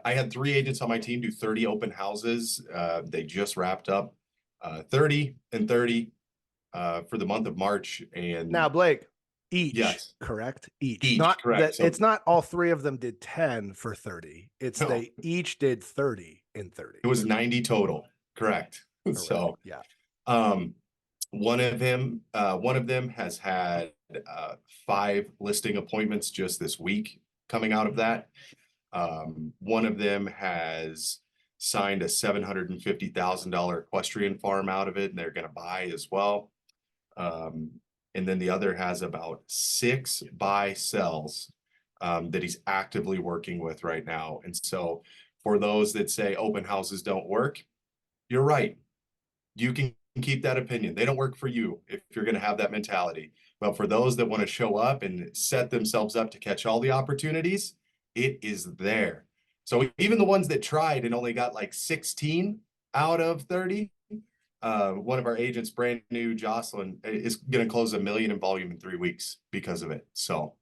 I had 3 agents on my team do 30 open houses. They just wrapped up 30 and 30 for the month of March. And now, Blake, each, yes, correct? Each, each, not correct. that So, it's not all 3 of them did 10 for 30. It's no, they each did 30 in 30. it was 90 total. Correct. Correct. So, yeah. One of them has had 5 listing appointments just this week coming out of that. One of them has signed a $750,000 equestrian farm out of it, and they're going to buy as well. And then the other has about 6 buy sells that he's actively working with right now. And so for those that say open houses don't work, you're right. You can keep that opinion. They don't work for you if you're going to have that mentality. But for those that want to show up and set themselves up to catch all the opportunities, it is there. So even the ones that tried and only got like 16 out of 30, one of our agents, brand new, Jocelyn, is going to close $1 million in volume in 3 weeks because of it. So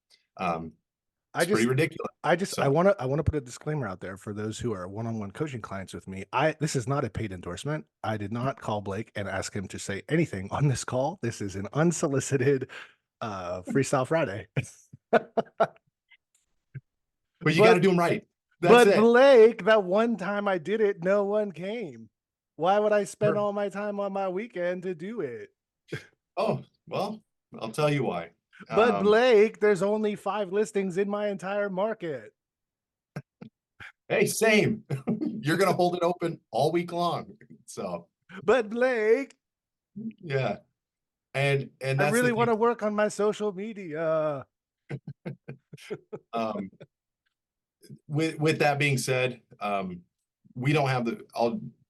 it's pretty ridiculous. I want to put a disclaimer out there for those who are one-on-one coaching clients with me. This is not a paid endorsement. I did not call Blake and ask him to say anything on this call. This is an unsolicited Freestyle Friday. But you got to do them right. That's it. Blake, that one time I did it, no one came. Why would I spend all my time on my weekend to do it? Oh, well, I'll tell you why. But Blake, there's only 5 listings in my entire market. Hey, same. You're going to hold it open all week long. So, but Blake, yeah. And that's I really want to work on my social media. With that being said, we don't have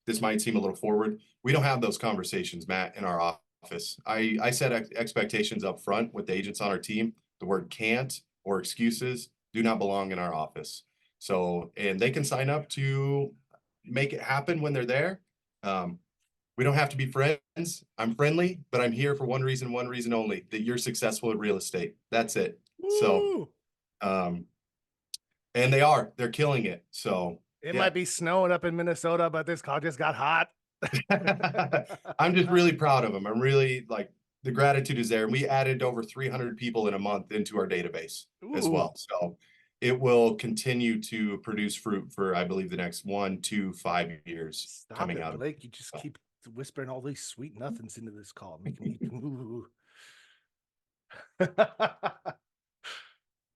this might seem a little forward. We don't have those conversations, Matt, in our office. I set expectations up front with the agents on our team. The word can't or excuses do not belong in our office. So, and they can sign up to make it happen when they're there. We don't have to be friends. I'm friendly, but I'm here for one reason only, that you're successful at real estate. That's it. Woo! So, and they're killing it. So it might be snowing up in Minnesota, but this call just got hot. I'm just really proud of them. I'm really like, the gratitude is there. And we added over 300 people in a month into our database as well. So it will continue to produce fruit for, I believe, the next 1, 2, 5 years. Stop coming out. Blake, you just keep whispering all these sweet nothings into this call, making me.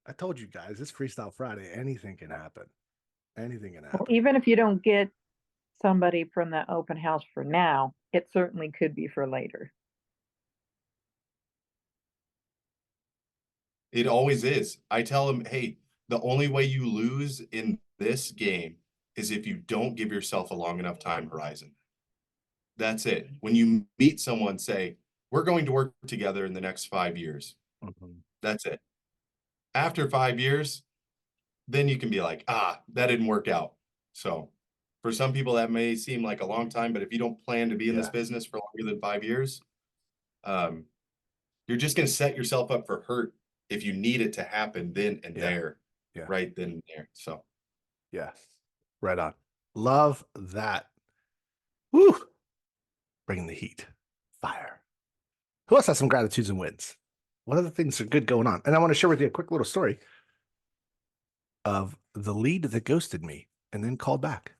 I told you guys, it's Freestyle Friday. Anything can happen. Anything can happen. Well, even if you don't get somebody from that open house for now, it certainly could be for later. It always is. I tell them, hey, the only way you lose in this game is if you don't give yourself a long enough time horizon. That's it. When you meet someone, say, we're going to work together in the next 5 years. That's it. After 5 years, then you can be like, that didn't work out. So for some people, that may seem like a long time, but if you don't plan to be in this business for longer than 5 years, you're just going to set yourself up for hurt if you need it to happen then and there, right then and there. So, right on. Love that. Woo! Bringing the heat. Fire. Who else has some gratitudes and wins? What other things are good going on? And I want to share with you a quick little story of the lead that ghosted me and then called back.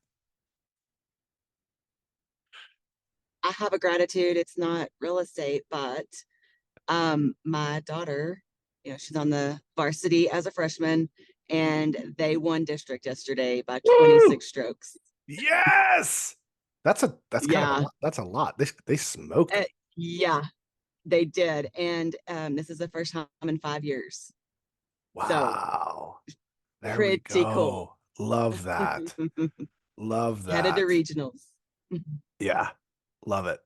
I have a gratitude. It's not real estate, but my daughter, she's on the varsity as a freshman, and they won district yesterday by 26 strokes. Yes, that's a lot. They smoked. Yeah, they did, and this is the first time in 5 years. Wow, so, pretty cool. Love that. Love that. Headed to regionals. Yeah, love it.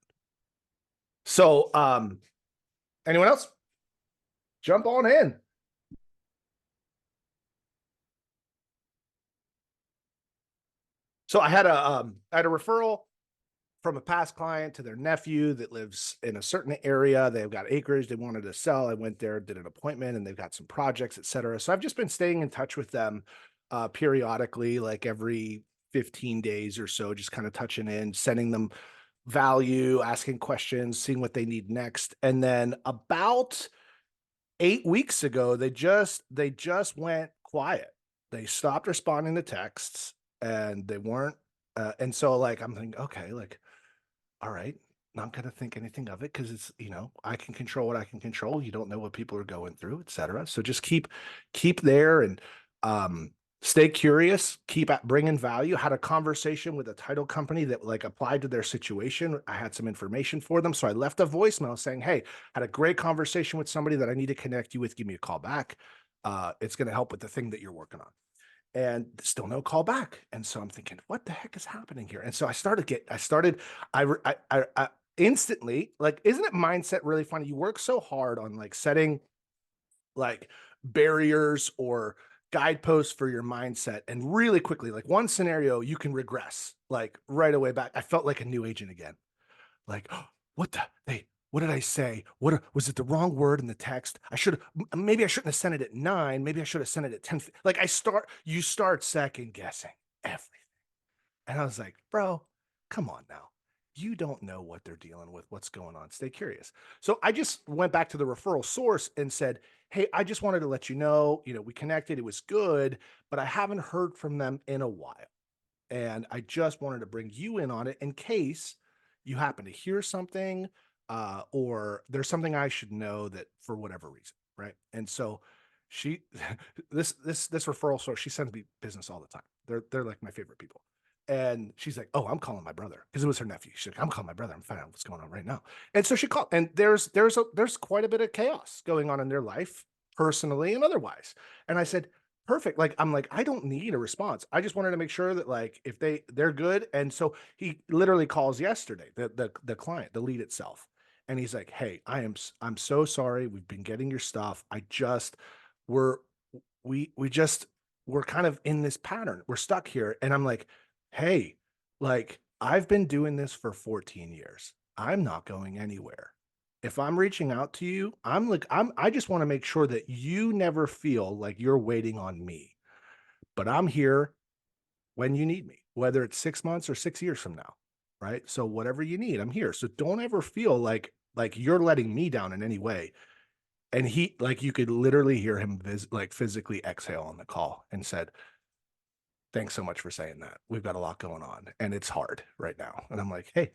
So, anyone else? Jump on in. So I had a referral from a past client to their nephew that lives in a certain area. They've got acreage they wanted to sell. I went there, did an appointment, and they've got some projects, etc. So I've just been staying in touch with them periodically, like every 15 days or so, just kind of touching in, sending them value, asking questions, seeing what they need next. And then about 8 weeks ago, they just went quiet. They stopped responding to texts, and they weren't. And so, like, I'm thinking, okay, like, all right, not gonna think anything of it because it's, I can control what I can control. You don't know what people are going through, etc. So just keep there and stay curious, keep at bringing value. Had a conversation with a title company that like applied to their situation. I had some information for them, so I left a voicemail saying, hey, had a great conversation with somebody that I need to connect you with. Give me a call back. It's going to help with the thing that you're working on. And still no call back. And so I'm thinking, what the heck is happening here? And so I instantly, like, isn't it mindset really funny? You work so hard on like setting like barriers or guideposts for your mindset, and really quickly, like one scenario, you can regress like right away back. I felt like a new agent again. Like, oh, what did I say? What was it, the wrong word in the text? Maybe I shouldn't have sent it at 9. Maybe I should have sent it at 10. Like you start second guessing everything. And I was like, bro, come on now. You don't know what they're dealing with, what's going on. Stay curious. So I just went back to the referral source and said, hey, I just wanted to let you know, we connected. It was good, but I haven't heard from them in a while. And I just wanted to bring you in on it in case you happen to hear something, or there's something I should know that for whatever reason, right? And so she, this referral source, she sends me business all the time. They're like my favorite people. And she's like, "Oh, I'm calling my brother," because it was her nephew. She's like, "I'm calling my brother. I'm finding out what's going on right now." And so she called, and there's quite a bit of chaos going on in their life, personally and otherwise. And I said, perfect. Like, I'm like, I don't need a response. I just wanted to make sure that like if they're good. And so he literally calls yesterday, the client, the lead itself. And he's like, hey, I'm so sorry. We've been getting your stuff. We're we just we're kind of in this pattern. We're stuck here. And I'm like, hey, like I've been doing this for 14 years. I'm not going anywhere. If I'm reaching out to you, I just want to make sure that you never feel like you're waiting on me. But I'm here when you need me, whether it's 6 months or 6 years from now, right? So whatever you need, I'm here. So don't ever feel like you're letting me down in any way. And he, like, you could literally hear him like physically exhale on the call and said, thanks so much for saying that. We've got a lot going on and it's hard right now. And I'm like, hey,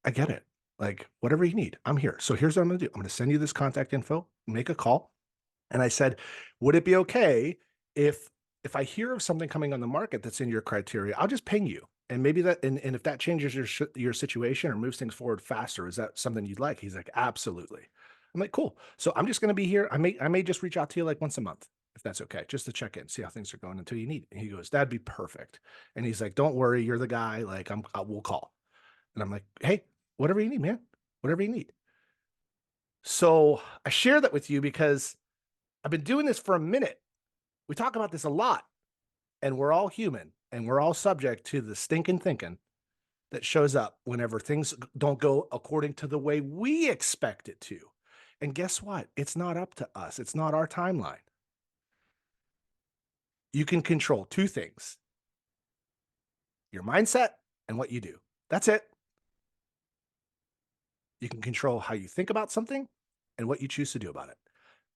I get it. Like, whatever you need, I'm here. So here's what I'm going to do. I'm going to send you this contact info, make a call. And I said, would it be okay if I hear of something coming on the market that's in your criteria, I'll just ping you. And maybe that, and if that changes your situation or moves things forward faster, is that something you'd like? He's like, absolutely. I'm like, cool. So I'm just going to be here. I may just reach out to you like once a month, if that's okay, just to check in, see how things are going until you need it. And he goes, that'd be perfect. And he's like, don't worry, you're the guy. Like, we'll call. And I'm like, hey, whatever you need, man, whatever you need. So I share that with you because I've been doing this for a minute. We talk about this a lot, and we're all human, and we're all subject to the stinking thinking that shows up whenever things don't go according to the way we expect it to. And guess what? It's not up to us. It's not our timeline. You can control two things: your mindset and what you do. That's it. You can control how you think about something and what you choose to do about it.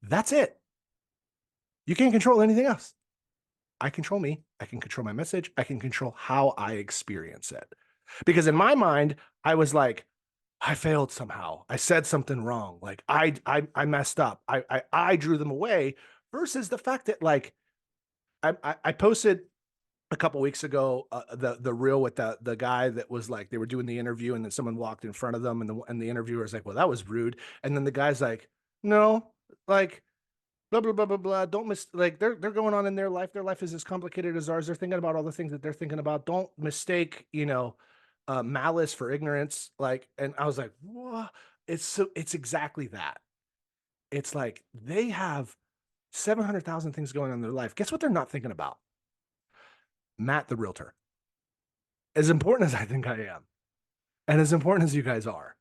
That's it. You can't control anything else. I control me. I can control my message. I can control how I experience it. Because in my mind, I was like, I failed somehow. I said something wrong. Like I messed up. I drew them away. Versus the fact that like I posted a couple weeks ago the reel with the guy that was like, they were doing the interview and then someone walked in front of them and the interviewer was like, well, that was rude. And then the guy's like, no, like blah blah blah blah blah. Don't like they're going on in their life. Their life is as complicated as ours. They're thinking about all the things that they're thinking about. Don't mistake, malice for ignorance. Like, and I was like, what? It's exactly that. It's like they have 700,000 things going on in their life. Guess what they're not thinking about? Matt, the realtor. As important as I think I am, and as important as you guys are,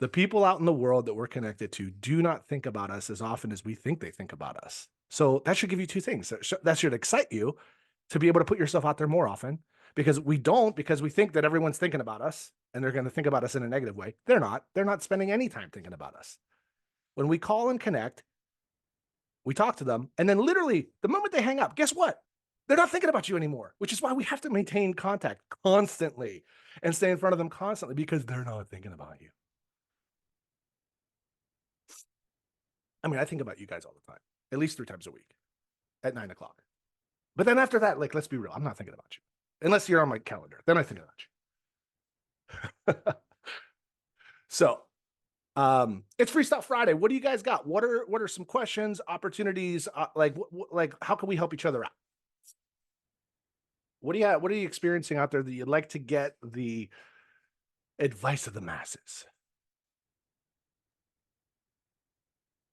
the people out in the world that we're connected to do not think about us as often as we think they think about us. So that should give you two things. That should excite you to be able to put yourself out there more often, because we think that everyone's thinking about us and they're going to think about us in a negative way. They're not. They're not spending any time thinking about us. When we call and connect, we talk to them, and then literally the moment they hang up, guess what? They're not thinking about you anymore, which is why we have to maintain contact constantly and stay in front of them constantly, because they're not thinking about you. I mean, I think about you guys all the time, at least 3 times a week at 9 o'clock. But then after that, like, let's be real, I'm not thinking about you unless you're on my calendar. Then I think about you. So it's Freestyle Friday. What do you guys got? What are some questions, opportunities? Like how can we help each other out? What are you experiencing out there that you'd like to get the advice of the masses?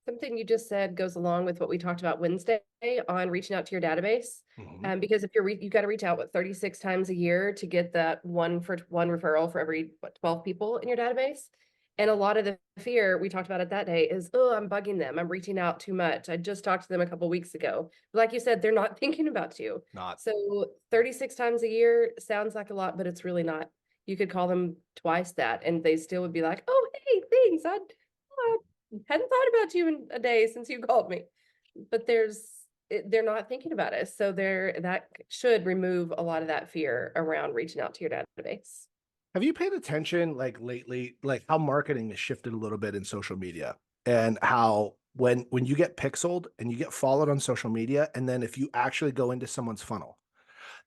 Something you just said goes along with what we talked about Wednesday on reaching out to your database. Mhm. Because if you got to reach out 36 times a year to get that one referral for every 12 people in your database. And a lot of the fear we talked about it that day is, oh, I'm bugging them. I'm reaching out too much. I just talked to them a couple weeks ago. But like you said, they're not thinking about you. Not. So 36 times a year sounds like a lot, but it's really not. You could call them twice that and they still would be like, oh, hey, thanks. I hadn't thought about you in a day since you called me. But they're not thinking about it. So that should remove a lot of that fear around reaching out to your database. Have you paid attention, like lately, like how marketing has shifted a little bit in social media, and how when you get pixeled and you get followed on social media, and then if you actually go into someone's funnel,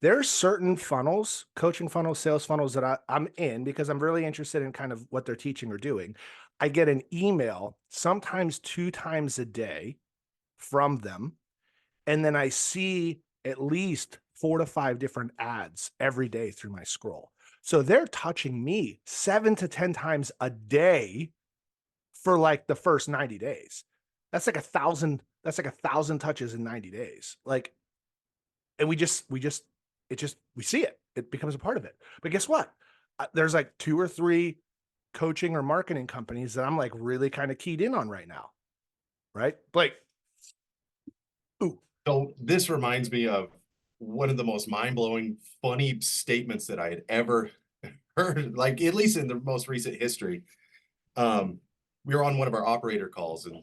there are certain funnels, coaching funnels, sales funnels that I'm in because I'm really interested in kind of what they're teaching or doing. I get an email sometimes 2 times a day from them, and then I see at least 4 to 5 different ads every day through my scroll. So they're touching me 7 to 10 times a day for like the first 90 days. That's like 1,000 touches in 90 days. Like, and we see it. It becomes a part of it. But guess what? There's like 2 or 3 coaching or marketing companies that I'm like really kind of keyed in on right now. Right? Blake. Ooh. So this reminds me of one of the most mind-blowing, funny statements that I had ever heard, like at least in the most recent history. We were on one of our operator calls, and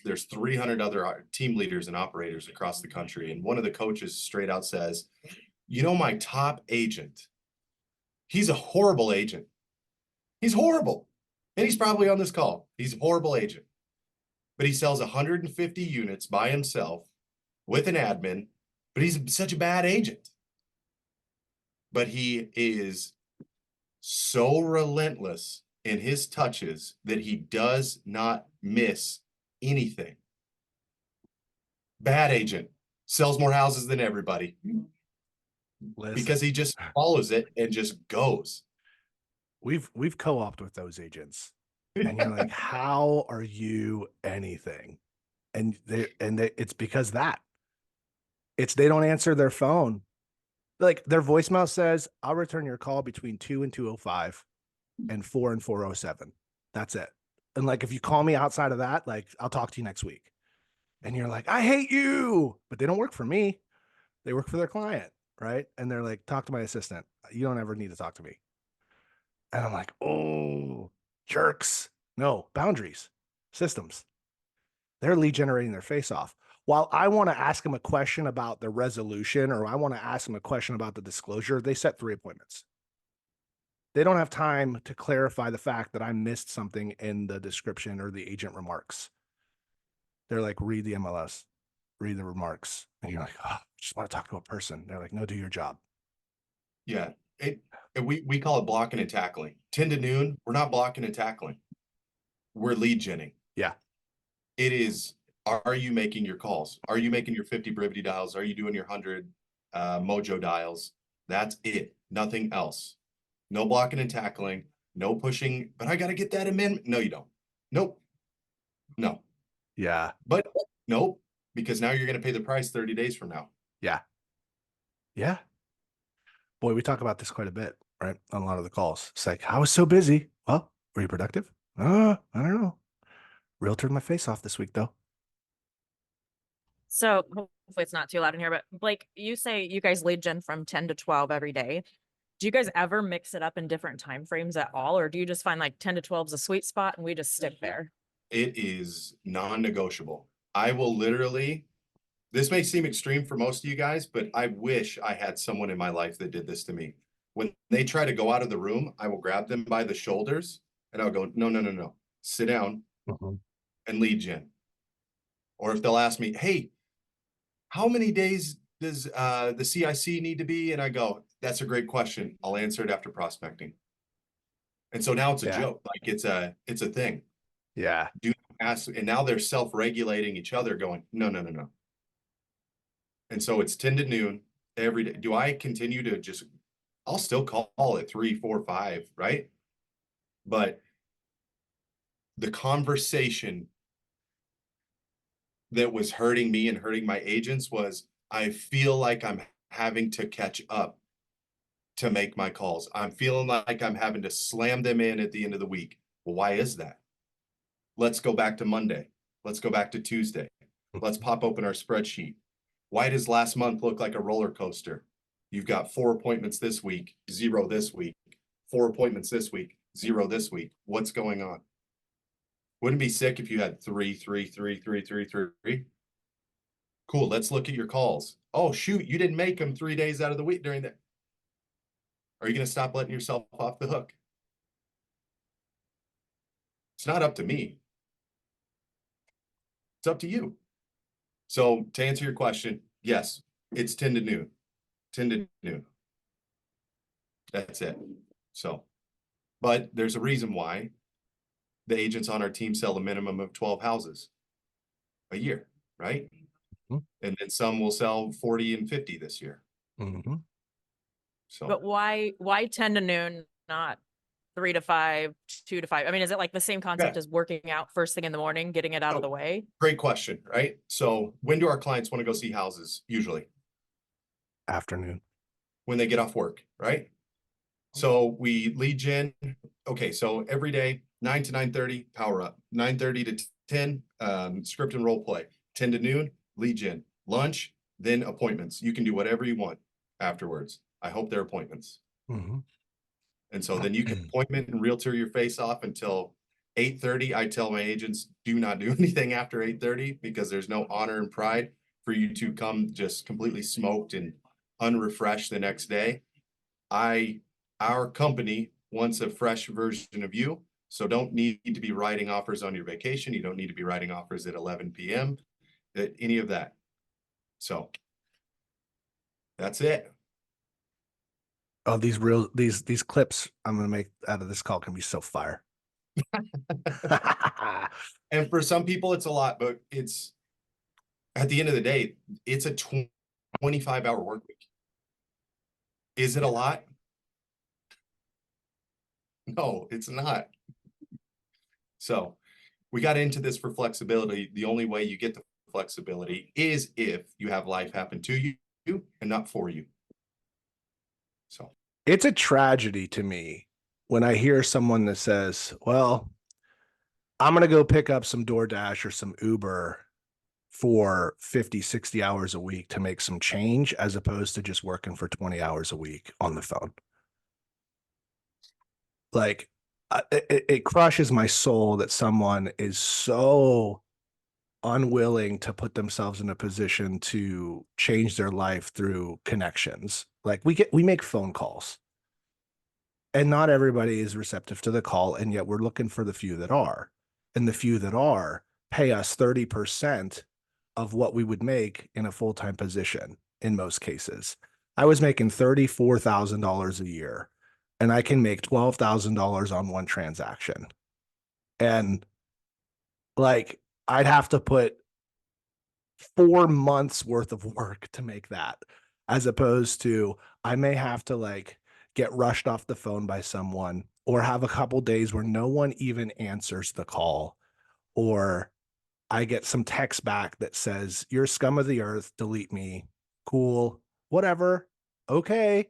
there's 300 other team leaders and operators across the country. And one of the coaches straight out says, you know, my top agent, he's a horrible agent. He's horrible. And he's probably on this call. He's a horrible agent. But he sells 150 units by himself with an admin, but he's such a bad agent. But he is so relentless in his touches that he does not miss anything. Bad agent, sells more houses than everybody. Listen, because he just follows it and just goes. We've co-opted with those agents, and you're like, how are you anything? And it's because they don't answer their phone. Like their voicemail says, I'll return your call between 2 and 2:05 and 4 and 4:07. That's it. And like, if you call me outside of that, like, I'll talk to you next week. And you're like, I hate you, but they don't work for me. They work for their client. Right. And they're like, talk to my assistant. You don't ever need to talk to me. And I'm like, oh, jerks. No, boundaries, systems. They're lead generating their face off. While I want to ask them a question about the resolution, or I want to ask them a question about the disclosure, they set 3 appointments. They don't have time to clarify the fact that I missed something in the description or the agent remarks. They're like, read the MLS, read the remarks. And you're like, oh, I just want to talk to a person. They're like, no, do your job. Yeah. We call it blocking and tackling. 10 to noon, we're not blocking and tackling. We're lead genning. Yeah. It is, are you making your calls? Are you making your 50 Brivity dials? Are you doing your 100 Mojo dials? That's it. Nothing else. No blocking and tackling. No pushing, but I got to get that amendment. No, you don't. Nope. No. Yeah. But nope, because now you're going to pay the price 30 days from now. Yeah. Yeah. Boy, we talk about this quite a bit, right? On a lot of the calls. It's like, I was so busy. Well, were you productive? I don't know. Realtored my face off this week, though. So hopefully it's not too loud in here, but Blake, you say you guys lead gen from 10 to 12 every day. Do you guys ever mix it up in different time frames at all? Or do you just find like 10 to 12 is a sweet spot and we just stick there? It is non-negotiable. I will literally, this may seem extreme for most of you guys, but I wish I had someone in my life that did this to me. When they try to go out of the room, I will grab them by the shoulders and I'll go, no, no, no, no, sit down and lead gen. Or if they'll ask me, hey, how many days does the CIC need to be? And I go, that's a great question. I'll answer it after prospecting. And so now it's a Yeah. joke, like it's a thing. Yeah. Do ask, and now they're self-regulating each other, going, no, no, no, no. And so it's 10 to noon every day. Do I continue to just, I'll still call it 3, 4, 5, right? But the conversation that was hurting me and hurting my agents was, I feel like I'm having to catch up to make my calls. I'm feeling like I'm having to slam them in at the end of the week. Well, why is that? Let's go back to Monday. Let's go back to Tuesday. Let's pop open our spreadsheet. Why does last month look like a roller coaster? You've got 4 appointments this week, 0 this week, 4 appointments this week, 0 this week. What's going on? Wouldn't it be sick if you had 3, 3, 3, 3, 3, 3? Cool. Let's look at your calls. Oh, shoot. You didn't make them 3 days out of the week during that. Are you going to stop letting yourself off the hook? It's not up to me. It's up to you. So to answer your question, yes, it's 10 to noon. 10 to noon. That's it. So, but there's a reason why the agents on our team sell a minimum of 12 houses a year, right? And then some will sell 40 and 50 this year. So, But why 10 to noon, not 3 to 5, 2 to 5? I mean, is it like the same concept as working out first thing in the morning, getting it out of the way? Great question, right? So when do our clients want to go see houses? Usually Afternoon. when they get off work, right? So we lead gen. Okay, so every day, 9 to 9:30, power up. 9:30 to 10, script and role play. 10 to noon, lead gen. Lunch, then appointments. You can do whatever you want afterwards. I hope they're appointments. And so then you can appointment and realtor your face off until 8:30. I tell my agents, do not do anything after 8:30 because there's no honor and pride for you to come just completely smoked and unrefreshed the next day. Our company wants a fresh version of you. So don't need to be writing offers on your vacation. You don't need to be writing offers at 11 p.m. Any of that. So that's it. Oh, these clips I'm gonna make out of this call can be so fire. And for some people it's a lot, but it's at the end of the day, it's a 25-hour work week. Is it a lot? No, it's not. So we got into this for flexibility. The only way you get the flexibility is if you have life happen to you and not for you. So it's a tragedy to me when I hear someone that says, well, I'm going to go pick up some DoorDash or some Uber for 50, 60 hours a week to make some change as opposed to just working for 20 hours a week on the phone. Like it crushes my soul that someone is so unwilling to put themselves in a position to change their life through connections. Like we make phone calls and not everybody is receptive to the call. And yet we're looking for the few that are, and the few that are pay us 30% of what we would make in a full-time position. In most cases, I was making $34,000 a year and I can make $12,000 on one transaction. And like, I'd have to put 4 months worth of work to make that, as opposed to I may have to like get rushed off the phone by someone or have a couple days where no one even answers the call, or I get some text back that says, you're scum of the earth, delete me. Cool, whatever. Okay.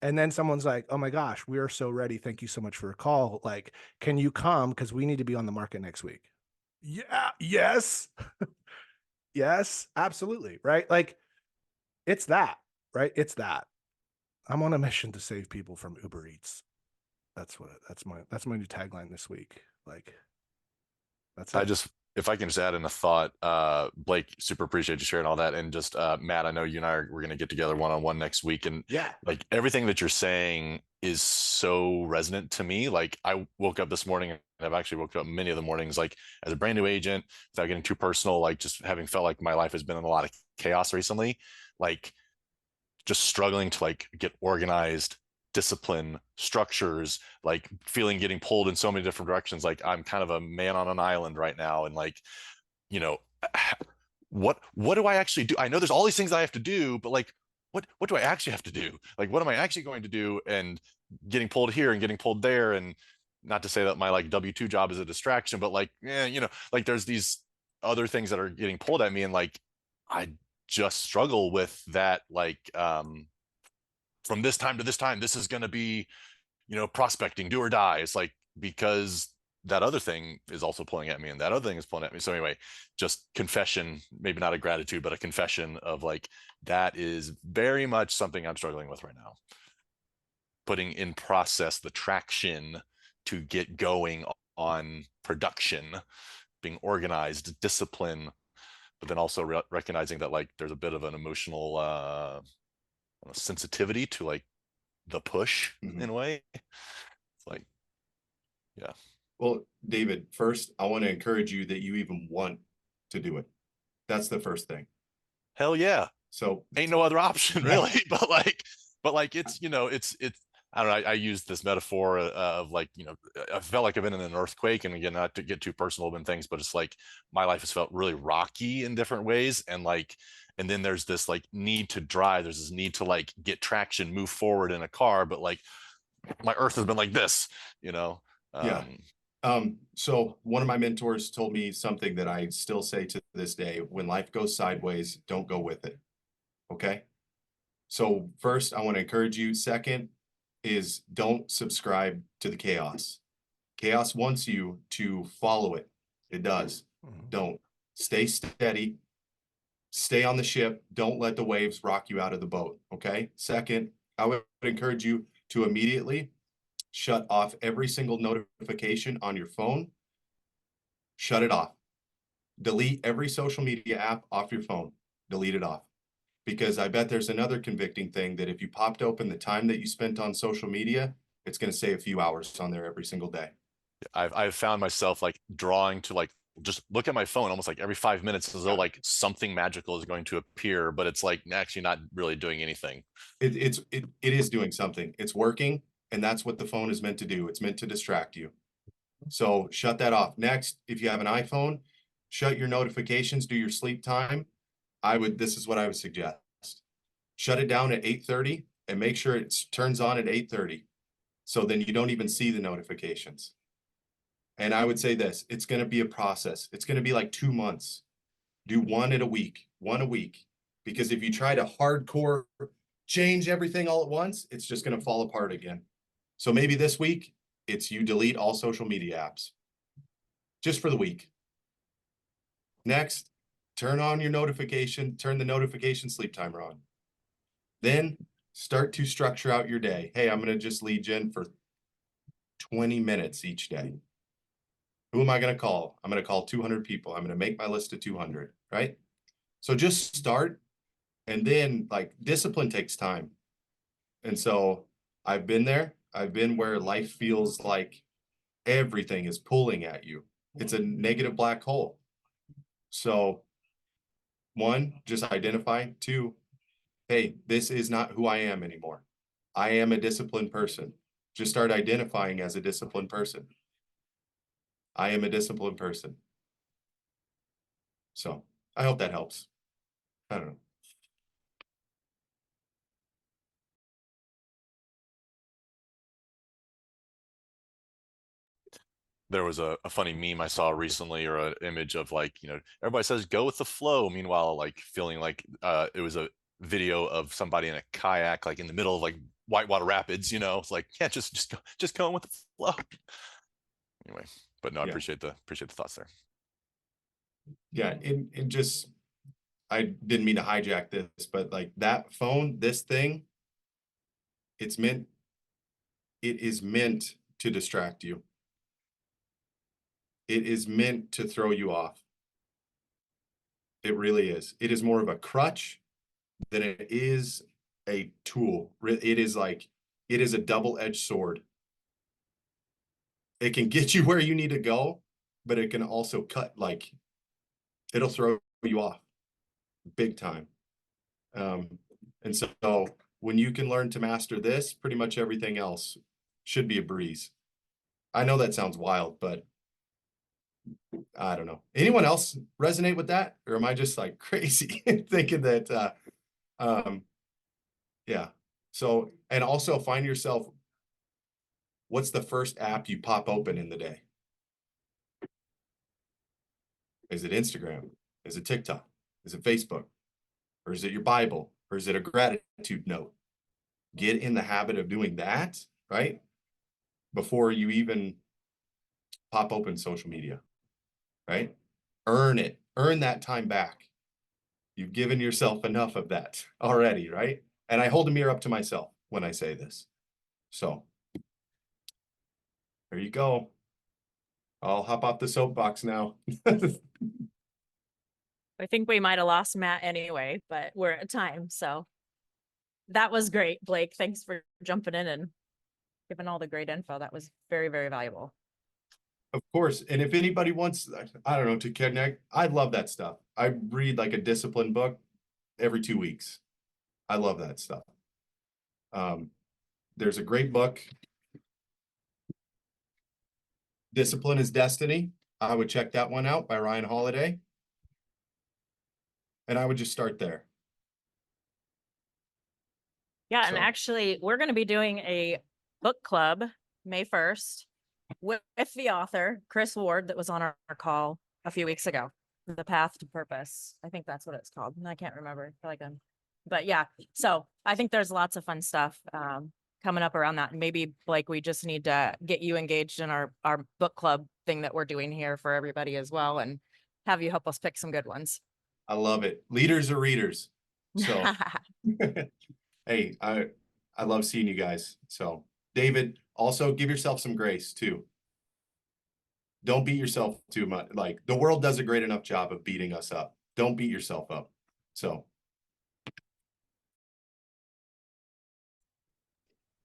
And then someone's like, oh my gosh, we are so ready. Thank you so much for a call. Like, can you come? Because we need to be on the market next week. Yeah, yes. Yes, absolutely. Right. Like it's that, right? It's that. I'm on a mission to save people from Uber Eats. That's my new tagline this week. Like that's I it. just, if I can just add in a thought, Blake, super appreciate you sharing all that. And just, Matt, I know you and we're going to get together one-on-one next week. And Yeah. like everything that you're saying is so resonant to me. Like I woke up this morning and I've actually woke up many of the mornings, like as a brand new agent, without getting too personal, like just having felt like my life has been in a lot of chaos recently, like just struggling to like get organized, discipline, structures, like feeling getting pulled in so many different directions. Like I'm kind of a man on an island right now. And like, you know, what do I actually do? I know there's all these things I have to do, but like what do I actually have to do? Like what am I actually going to do? And getting pulled here and getting pulled there. And not to say that my like W-2 job is a distraction, but like, yeah, you know, like there's these other things that are getting pulled at me. And like I just struggle with that, like from this time to this time, this is going to be, you know, prospecting, do or die. It's like, because that other thing is also pulling at me and that other thing is pulling at me. So anyway, just confession, maybe not a gratitude, but a confession of like, that is very much something I'm struggling with right now. Putting in process the traction to get going on production, being organized, discipline, but then also recognizing that like there's a bit of an emotional sensitivity to like the push in a way. It's like, yeah. Well, David, first, I want to encourage you that you even want to do it. That's the first thing. Hell yeah. So Ain't no other option Yeah. really. But like, it's, you know, it's, I don't know. I use this metaphor of like, you know, I felt like I've been in an earthquake, and again, not to get too personal in things, but it's like my life has felt really rocky in different ways. And like, and then there's this like need to drive. There's this need to like get traction, move forward in a car. But like my earth has been like this, you know? Yeah. So one of my mentors told me something that I still say to this day: when life goes sideways, don't go with it. Okay. So first, I want to encourage you. Second is don't subscribe to the chaos. Chaos wants you to follow it. It does. Don't. Stay steady. Stay on the ship. Don't let the waves rock you out of the boat. Okay. Second, I would encourage you to immediately shut off every single notification on your phone. Shut it off. Delete every social media app off your phone. Delete it off. Because I bet there's another convicting thing that if you popped open the time that you spent on social media, it's going to say a few hours on there every single day. I've found myself like drawing to like just look at my phone almost like every 5 minutes, as though like something magical is going to appear, but it's like actually not really doing anything. It is doing something. It's working, and that's what the phone is meant to do. It's meant to distract you. So shut that off. Next, if you have an iPhone, shut your notifications, do your sleep time. This is what I would suggest. Shut it down at 8:30 and make sure it turns on at 8:30. So then you don't even see the notifications. And I would say this, it's going to be a process. It's going to be like 2 months. Do one a week. Because if you try to hardcore change everything all at once, it's just going to fall apart again. So maybe this week it's you delete all social media apps just for the week. Next, turn the notification sleep timer on. Then start to structure out your day. Hey, I'm going to just lead gen for 20 minutes each day. Who am I going to call? I'm going to call 200 people. I'm going to make my list of 200, right? So just start, and then like discipline takes time. And so I've been there. I've been where life feels like everything is pulling at you. It's a negative black hole. So one, just identify. Two, hey, this is not who I am anymore. I am a disciplined person. Just start identifying as a disciplined person. I am a disciplined person. So I hope that helps. I don't know. There was a funny meme I saw recently, or an image of like, you know, everybody says go with the flow. Meanwhile, like feeling like it was a video of somebody in a kayak, like in the middle of like whitewater rapids, you know, it's like, yeah, just going with the flow. Anyway, but no, I Yeah. appreciate the thoughts there. Yeah, and just I didn't mean to hijack this, but like that phone, this thing, it is meant to distract you. It is meant to throw you off. It really is. It is more of a crutch than it is a tool. It is a double-edged sword. It can get you where you need to go, but it can also it'll throw you off big time. And so when you can learn to master this, pretty much everything else should be a breeze. I know that sounds wild, but I don't know. Anyone else resonate with that? Or am I just like crazy thinking that, yeah. So, and also find yourself, what's the first app you pop open in the day? Is it Instagram? Is it TikTok? Is it Facebook? Or is it your Bible? Or is it a gratitude note? Get in the habit of doing that, right? Before you even pop open social media, right? Earn it. Earn that time back. You've given yourself enough of that already, right? And I hold a mirror up to myself when I say this. So there you go. I'll hop off the soapbox now. I think we might have lost Matt anyway, but we're at time. So that was great, Blake. Thanks for jumping in and giving all the great info. That was very, very valuable. Of course. And if anybody wants, I don't know, to connect, I love that stuff. I read like a discipline book every 2 weeks. I love that stuff. There's a great book, Discipline is Destiny. I would check that one out by Ryan Holiday. And I would just start there. Yeah, and So. actually, we're going to be doing a book club May 1st with the author, Chris Ward, that was on our call a few weeks ago. The Path to Purpose. I think that's what it's called. I can't remember. I feel like but yeah, so I think there's lots of fun stuff coming up around that. And maybe Blake, we just need to get you engaged in our book club thing that we're doing here for everybody as well, and have you help us pick some good ones. I love it. Leaders are readers. So hey, I love seeing you guys. So David, also give yourself some grace too. Don't beat yourself too much. Like the world does a great enough job of beating us up. Don't beat yourself up. So.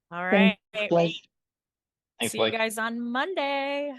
All right. Thanks, Blake. Thanks, See Blake. you guys on Monday.